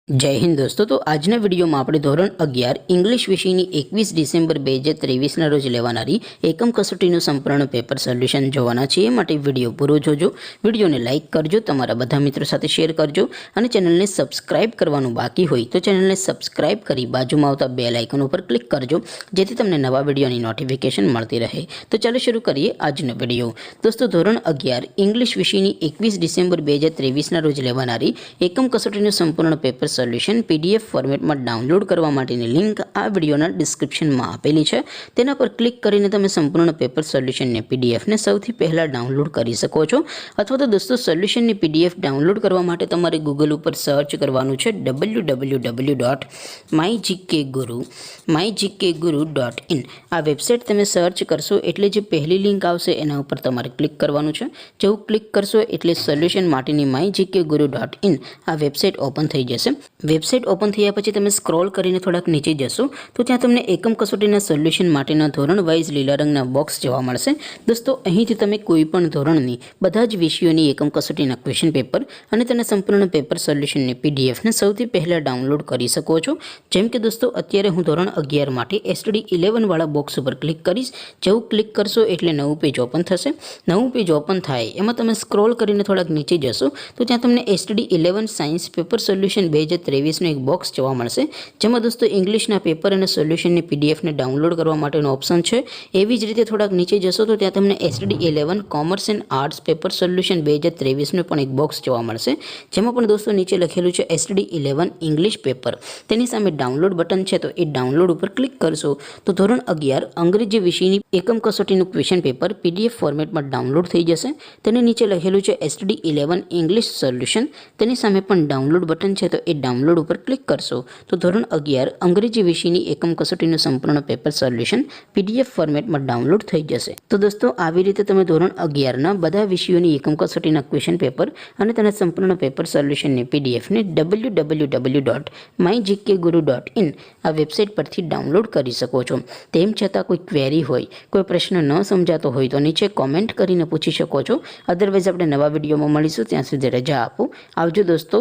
जय हिंद दोस्तों। तो आजना वीडियो में આપણે ધોરણ 11 इंग्लिश વિષયની 21 ડિસેમ્બર 2023 રોજ લેવાનારી એકમ કસોટીનું સંપૂર્ણ પેપર સોલ્યુશન જોવાના છે। એ માટે વિડિયો પૂરો જોજો, વિડિયોને લાઈક કરજો, તમારા બધા મિત્રો સાથે શેર કરજો અને ચેનલને સબસ્ક્રાઇબ કરવાનું બાકી હોય તો ચેનલને સબસ્ક્રાઇબ કરી બાજુમાં આવતા બેલ આઇકન ઉપર ક્લિક કરજો જેથી તમને નવા વિડિયોની નોટિફિકેશન મળતી રહે। તો ચાલો શરૂ કરીએ આજનો વિડિયો। દોસ્તો ધોરણ 11 इंग्लिश વિષયની 21 ડિસેમ્બર 2023 રોજ લેવાનારી એકમ કસોટીનું સંપૂર્ણ પેપર સોલ્યુશન पीडीएफ फॉर्मेट में डाउनलॉड करवा माटेनी लिंक आ विडियोना डिस्क्रिप्शन में आपेली है। तेना पर क्लिक करीने तमे संपूर्ण पेपर सोल्यूशन ने पीडीएफ ने सौथी पहला डाउनलॉड करी सको छो। अथवा तो दोस्तों सोल्यूशन ने पीडीएफ डाउनलॉड करवा माटे तमारे गूगल पर सर्च करवानुं छे www.mygkguru.in। आ वेबसाइट तमे सर्च करशो एटले जे पहली लिंक आवशे एना उपर तमारे क्लिक करवानुं छे। जेवुं क्लिक करशो एटले सोल्यूशन माटेनी mygkguru.in आ वेबसाइट ओपन थई जशे। वेबसाइट ओपन थया पछी तमे स्क्रॉल करीने थोड़ाक नीचे जशो तो त्यां तमने एकम कसोटीना सोल्यूशन माटेना धोरण वाइज लीला रंगना बॉक्स जोवा मळशे। दोस्तों અહીંથી તમે કોઈપણ ધોરણની બધા જ વિષયોની એકમ કસોટીના ક્વેશ્ચન પેપર અને તેના સંપૂર્ણ પેપર સોલ્યુશનની પીડીએફ ને સૌથી પહેલા ડાઉનલોડ કરી શકો છો। જેમ કે દોસ્તો અત્યારે હું ધોરણ 11 માટે STD 11 વાળા બોક્સ ઉપર ક્લિક કરીશ। જેવું ક્લિક કરશો એટલે નવું પેજ ઓપન થશે। નવું પેજ ઓપન થાય એમાં તમે સ્ક્રોલ કરીને થોડાક નીચે જશો તો ત્યાં તમને STD 11 સાયન્સ પેપર સોલ્યુશન 2023 નો એક બોક્સ જોવા મળશે જેમાં દોસ્તો ઇંગ્લિશના પેપર અને સોલ્યુશનની પીડીએફ ને ડાઉનલોડ કરવા માટેનો ઓપ્શન છે। એવી જ રીતે થોડાક નીચે જશો તો ત્યાં તમને STD 11 commerce and arts paper solution 2023 નો પણ એક બોક્સ જોવા મળશે જેમાં પણ દોસ્તો નીચે લખેલું છે STD 11 ઇંગ્લિશ પેપર। તેની સામે ડાઉનલોડ બટન છે તો એ ડાઉનલોડ ઉપર ક્લિક કરશો તો ધોરણ 11 અંગ્રેજી વિષયની એકમ કસોટીનું ક્વેશ્ચન પેપર પીડીએફ ફોર્મેટમાં ડાઉનલોડ થઈ જશે। તેને નીચે લખેલું છે STD 11 ઇંગ્લિશ સોલ્યુશન। તેની સામે પણ ડાઉનલોડ બટન છે તો એ ડાઉનલોડ ઉપર ક્લિક કરશો तो ધોરણ 11 અંગ્રેજી વિષયની એકમ કસોટીનું સંપૂર્ણ પેપર સોલ્યુશન પીડીએફ ફોર્મેટમાં ડાઉનલોડ થઈ જશે। તો દોસ્તો આવી રીતે તમે ધોરણ 11 ના બધા વિષયોની એકમ કસોટીના ક્વેશ્ચન પેપર અને તેના સંપૂર્ણ પેપર સોલ્યુશનની પીડીએફ ને www.mygkguru.in આ વેબસાઇટ પરથી ડાઉનલોડ કરી શકો છો। તેમ છતાં કોઈ ક્વેરી હોય, કોઈ પ્રશ્ન ન સમજાતો હોય તો નીચે કોમેન્ટ કરીને પૂછી શકો છો। અધરવાઇઝ આપણે નવા વિડીયોમાં મળીશું, ત્યાં સુધી રજા આપો। આવજો દોસ્તો।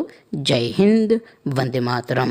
જય હિન્દ, વંદે માતરમ।